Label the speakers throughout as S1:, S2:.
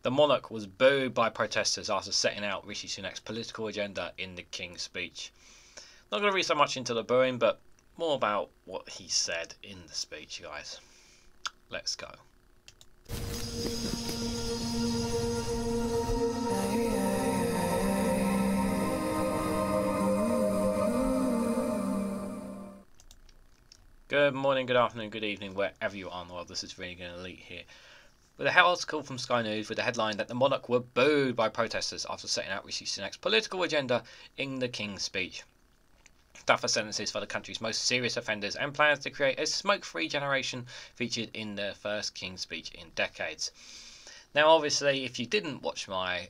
S1: The monarch was booed by protesters after setting out Rishi Sunak's political agenda in the King's speech. Not going to read so much into the booing, but more about what he said in the speech, guys. Let's go. Good morning, good afternoon, good evening, wherever you are in the world. This is REGANELITE here with a article from Sky News with the headline that the monarch were booed by protesters after setting out Rishi Sunak's political agenda in the King's speech. Tougher sentences for the country's most serious offenders and plans to create a smoke-free generation featured in the first King's speech in decades. Now, obviously, if you didn't watch my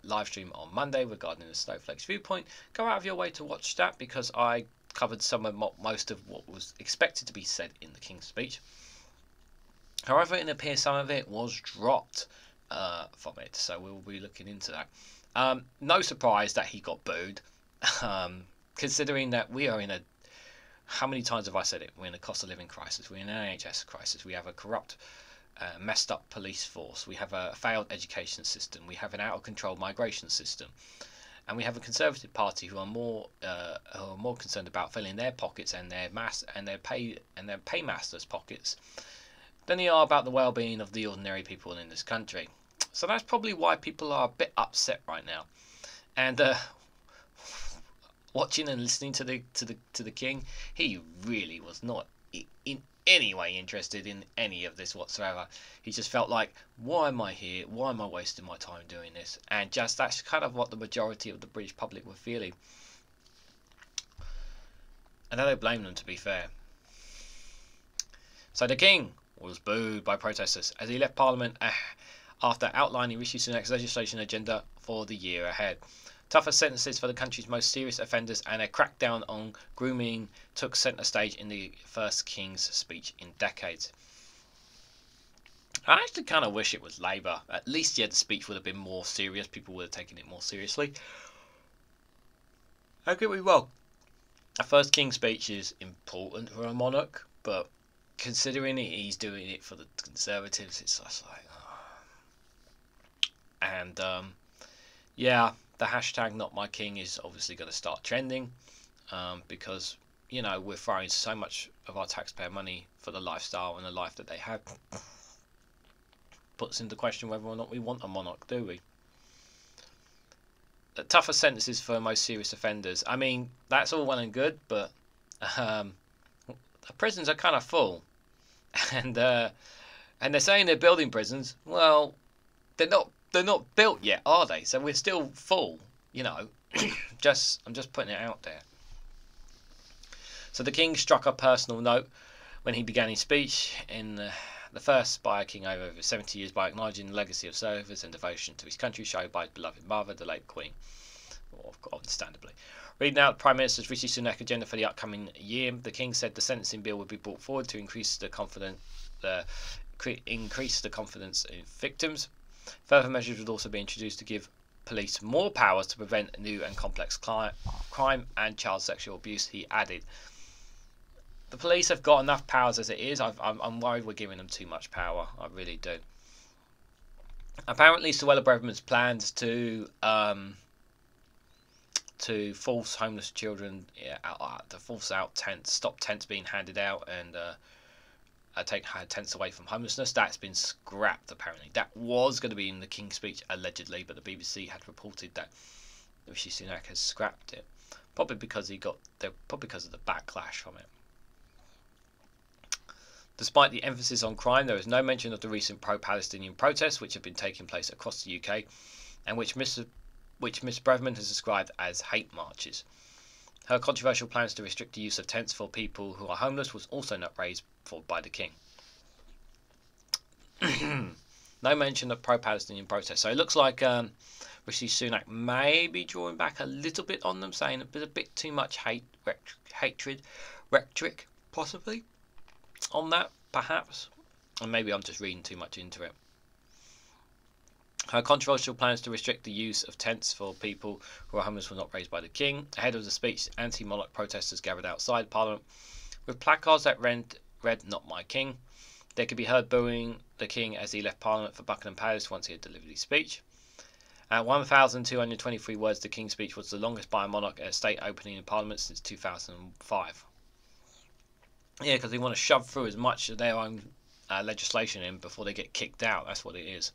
S1: live stream on Monday regarding the Snowflakes Viewpoint, go out of your way to watch that, because I covered most of what was expected to be said in the King's speech. However, it appears some of it was dropped from it, so we'll be looking into that. No surprise that he got booed, considering that we are in a... How many times have I said it? We're in a cost of living crisis. We're in an NHS crisis. We have a corrupt, messed up police force. We have a failed education system. We have an out-of-control migration system. And we have a Conservative Party who are more concerned about filling their pockets and their paymasters' pockets than they are about the well-being of the ordinary people in this country. So that's probably why people are a bit upset right now. And watching and listening to the King, he really was not in any way interested in any of this whatsoever. He just felt like, why am I here? Why am I wasting my time doing this? And just that's kind of what the majority of the British public were feeling. And I don't blame them, to be fair. So the King was booed by protesters as he left Parliament after outlining Rishi Sunak's legislation agenda for the year ahead. Tougher sentences for the country's most serious offenders and a crackdown on grooming took centre stage in the first King's speech in decades. I actually kind of wish it was Labour. At least, yeah, the speech would have been more serious. People would have taken it more seriously. Don't get me wrong. A first King's speech is important for a monarch, but considering he's doing it for the Conservatives, it's just like... And, yeah, the hashtag Not My King is obviously going to start trending, because, you know, we're throwing so much of our taxpayer money for the lifestyle and the life that they have. Puts into question whether or not we want a monarch, do we? The tougher sentences for most serious offenders. I mean, that's all well and good, but the prisons are kind of full, and they're saying they're building prisons. Well, they're not built yet, are they? So we're still full, you know. I'm just putting it out there. So the King struck a personal note when he began his speech in the first by a king over 70 years by acknowledging the legacy of service and devotion to his country shown by his beloved mother, the late Queen. Understandably. Reading out Prime Minister Rishi Sunak agenda for the upcoming year, the King said the sentencing bill would be brought forward to increase the confidence in victims. Further measures would also be introduced to give police more powers to prevent new and complex crime and child sexual abuse, he added. The police have got enough powers as it is. I'm worried we're giving them too much power. I really do. Apparently, Suella Braverman's plans to force homeless children, to force out tents, stop tents being handed out, and take tents away from homelessness. That's been scrapped, apparently. That was going to be in the King's speech, allegedly, but the BBC had reported that Rishi Sunak has scrapped it. Probably because of the backlash from it. Despite the emphasis on crime, there is no mention of the recent pro-Palestinian protests which have been taking place across the UK, and which Miss Braverman has described as hate marches. Her controversial plans to restrict the use of tents for people who are homeless was also not raised by the King. No mention of pro-Palestinian protests. So it looks like Rishi Sunak may be drawing back a little bit on them, saying a bit too much hatred, rhetoric, possibly, on that, perhaps. And maybe I'm just reading too much into it. Her controversial plans to restrict the use of tents for people who are homeless were not raised by the King. Ahead of the speech, anti-monarch protesters gathered outside Parliament with placards that read "Not My King." They could be heard booing the king as he left Parliament for Buckingham Palace once he had delivered his speech. At 1,223 words, the King's speech was the longest by a monarch at a state opening in Parliament since 2005. Yeah, because they want to shove through as much of their own legislation in before they get kicked out. That's what it is.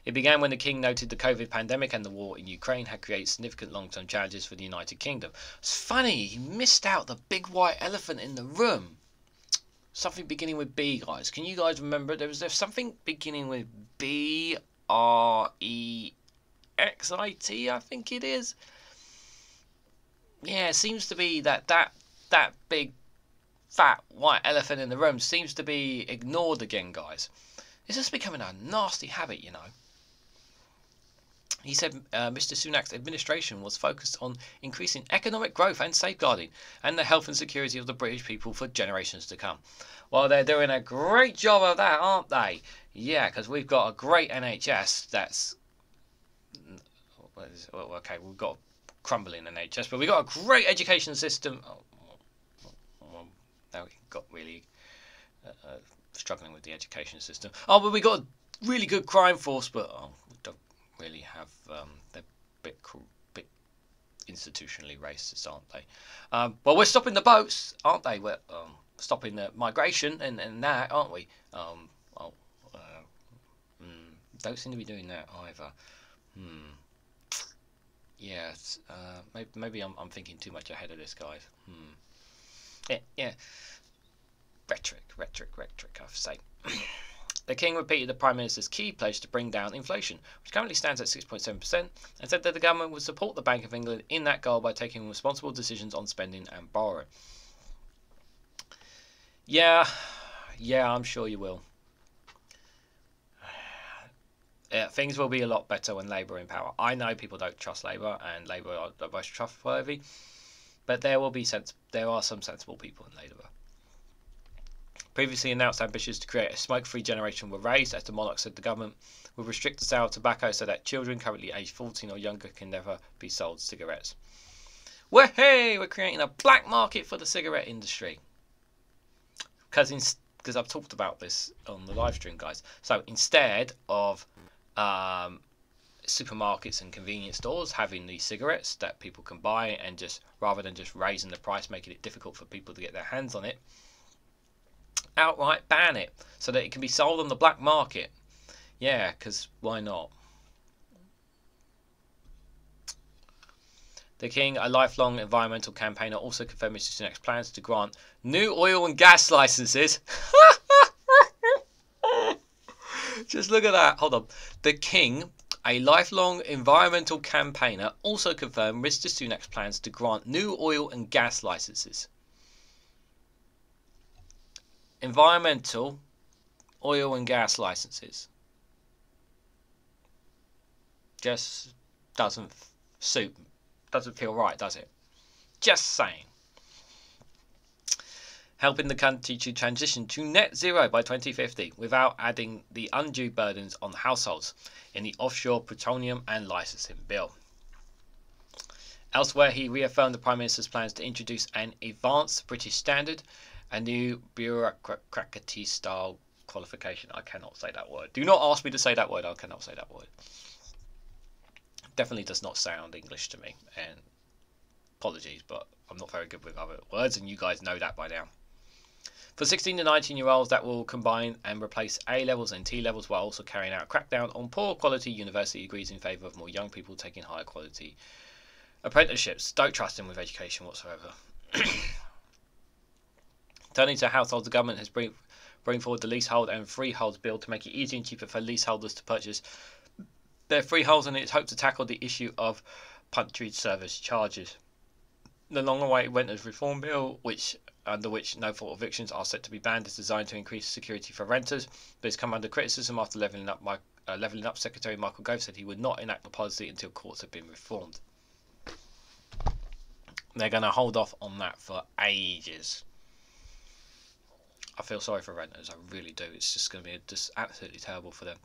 S1: It began when the King noted the COVID pandemic and the war in Ukraine had created significant long-term challenges for the United Kingdom. It's funny, he missed out the big white elephant in the room. Something beginning with B, guys. Can you guys remember? There was something beginning with BREXIT, I think it is. Yeah, it seems to be that big fat white elephant in the room seems to be ignored again, guys. It's just becoming a nasty habit, you know. He said Mr. Sunak's administration was focused on increasing economic growth and safeguarding and the health and security of the British people for generations to come. Well, they're doing a great job of that, aren't they? Yeah, because we've got a great NHS that's... Okay, we've got a crumbling NHS, but we've got a great education system. Now we got really struggling with the education system. Oh, but we got a really good crime force, but we don't really have. They're a bit institutionally racist, aren't they? Well, we're stopping the boats, aren't they? We're stopping the migration and that, aren't we? Don't seem to be doing that either. Yeah, maybe I'm thinking too much ahead of this, guys. Yeah. Rhetoric, I say. The King repeated the Prime Minister's key pledge to bring down inflation, which currently stands at 6.7%, and said that the government would support the Bank of England in that goal by taking responsible decisions on spending and borrowing. Yeah, I'm sure you will. Things will be a lot better when Labour are in power. I know people don't trust Labour, and Labour are the most trustworthy, but there are some sensible people in Labour. Previously announced ambitions to create a smoke-free generation were raised, as the Monarch said the government will restrict the sale of tobacco so that children currently aged 14 or younger can never be sold cigarettes. Well, hey, we're creating a black market for the cigarette industry. Because I've talked about this on the live stream, guys. So instead of supermarkets and convenience stores having these cigarettes that people can buy, and just rather than just raising the price, making it difficult for people to get their hands on it, outright ban it so that it can be sold on the black market. Yeah, because why not? The King, a lifelong environmental campaigner, also confirmed Mr. Sunak's plans to grant new oil and gas licenses. Just look at that. Hold on. The King, a lifelong environmental campaigner, also confirmed Mr. Sunak's plans to grant new oil and gas licenses. Environmental oil and gas licenses. Just doesn't feel right, does it? Just saying. Helping the country to transition to net zero by 2050 without adding the undue burdens on households in the offshore petroleum and licensing bill. Elsewhere, he reaffirmed the Prime Minister's plans to introduce an advanced British standard, a new bureaucracy style qualification. I cannot say that word. Do not ask me to say that word. I cannot say that word. Definitely does not sound English to me. And apologies, but I'm not very good with other words, and you guys know that by now. For 16 to 19-year-olds, that will combine and replace A-levels and T-levels, while also carrying out a crackdown on poor quality university degrees in favour of more young people taking higher quality apprenticeships. Don't trust him with education whatsoever. Turning to households, the government has bring forward the leasehold and freeholds bill to make it easier and cheaper for leaseholders to purchase their freeholds, and its hope to tackle the issue of punctured service charges. The long-awaited renters reform bill, under which no-fault evictions are set to be banned, is designed to increase security for renters, but has come under criticism after Levelling Up Secretary Michael Gove said he would not enact the policy until courts have been reformed. They're going to hold off on that for ages. I feel sorry for renters, I really do. It's just going to be just absolutely terrible for them.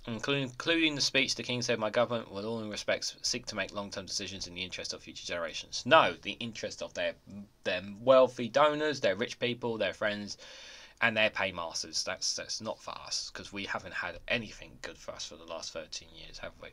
S1: including the speech the King said, "My government will, all in respects, seek to make long-term decisions in the interest of future generations." No, the interest of their wealthy donors, their rich people, their friends, and their paymasters. That's not for us, because we haven't had anything good for us for the last 13 years, have we?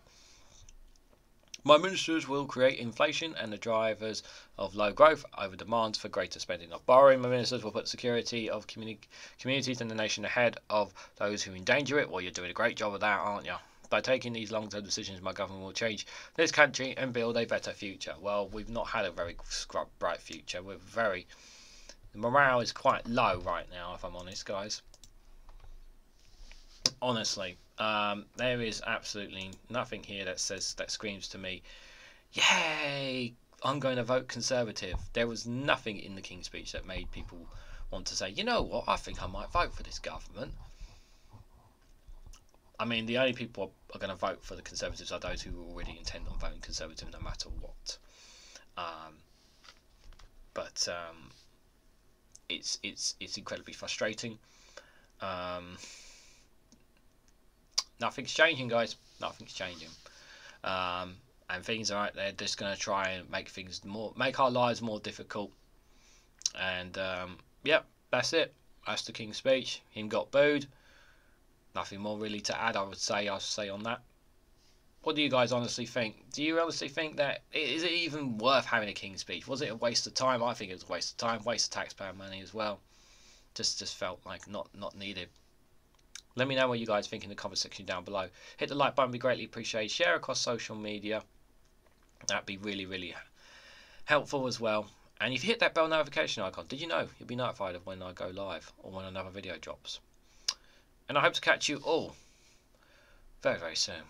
S1: My ministers will create inflation and the drivers of low growth over demands for greater spending of borrowing. My ministers will put security of communities and the nation ahead of those who endanger it. Well, you're doing a great job of that, aren't you? By taking these long-term decisions, my government will change this country and build a better future. Well, we've not had a very bright future. The morale is quite low right now, if I'm honest, guys. Honestly, there is absolutely nothing here that screams to me, "Yay! I'm going to vote Conservative." There was nothing in the King's speech that made people want to say, "You know what? I think I might vote for this government." I mean, the only people are going to vote for the Conservatives are those who already intend on voting Conservative, no matter what. But it's incredibly frustrating. Nothing's changing, guys. Nothing's changing. And things are out there just going to try and make our lives more difficult. And yep, that's it. That's the King's speech. Him got booed. Nothing more really to add, I would say on that. What do you guys honestly think? Do you honestly think that is it even worth having a King's speech? Was it a waste of time? I think it was a waste of time, waste of taxpayer money as well. Just felt like not needed. Let me know what you guys think in the comment section down below. Hit the like button, be greatly appreciated. Share across social media. That'd be really, really helpful as well. And if you hit that bell notification icon, did you know you'll be notified of when I go live or when another video drops? And I hope to catch you all very, very soon.